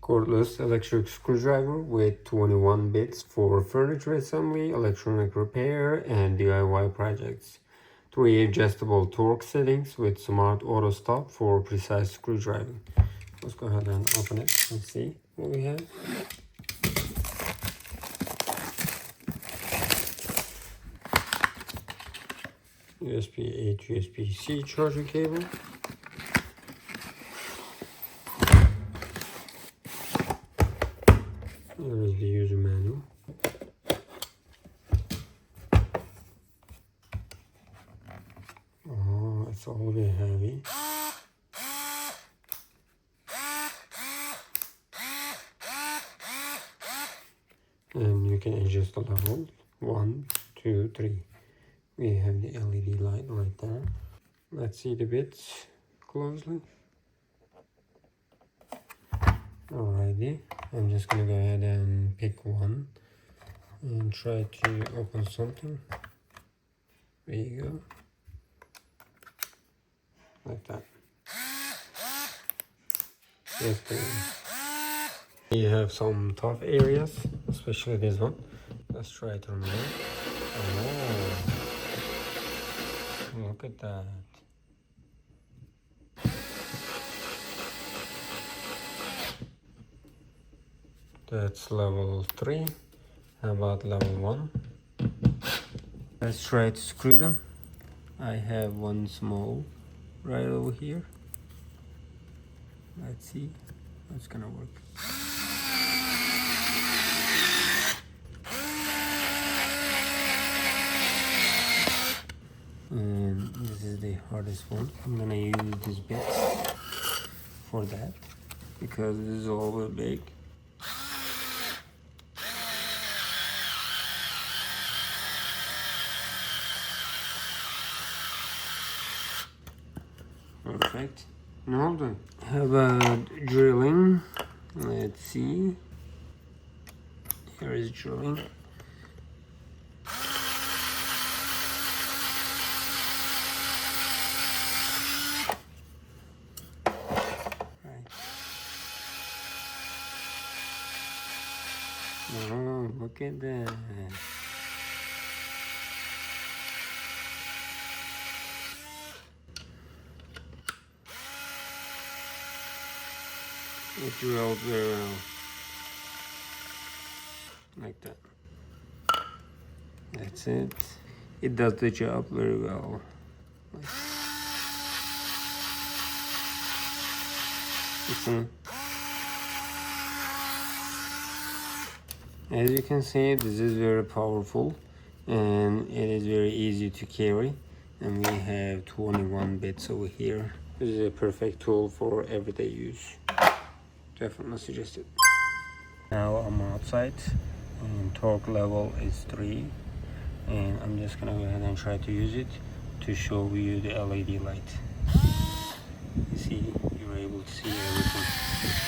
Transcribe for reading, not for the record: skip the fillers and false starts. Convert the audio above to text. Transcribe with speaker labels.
Speaker 1: Cordless electric screwdriver with 21 bits for furniture assembly, electronic repair, and DIY projects. 3 adjustable Torx settings with smart auto stop for precise screwdriving. Let's go ahead and open it and see what we have. USB-A to USB-C charger cable. There is the user manual. Oh, it's all a bit heavy. And you can adjust the level 1, 2, 3. We have the LED light right there. Let's see the bits closely. Alrighty, I'm just gonna go ahead and pick one and try to open something. There you go. Like that. Yes, you have some tough areas, especially this one. Let's try to remove. Oh, look at that. That's level 3. How about level 1? Let's try to screw them. I have one small right over here. Let's see how it's gonna work. And this is the hardest one. I'm gonna use this bit for that because this is all the big. Perfect. Now done. How about drilling? Let's see. Here is drilling. Right. Oh, look at that. It drilled very well, like that. That's it. It does the job very well. You see? As you can see, this is very powerful and it is very easy to carry. And we have 21 bits over here. This is a perfect tool for everyday use. Definitely suggest it. Now I'm outside and torque level is 3, and I'm just gonna go ahead and try to use it to show you the LED light. You see, you're able to see everything.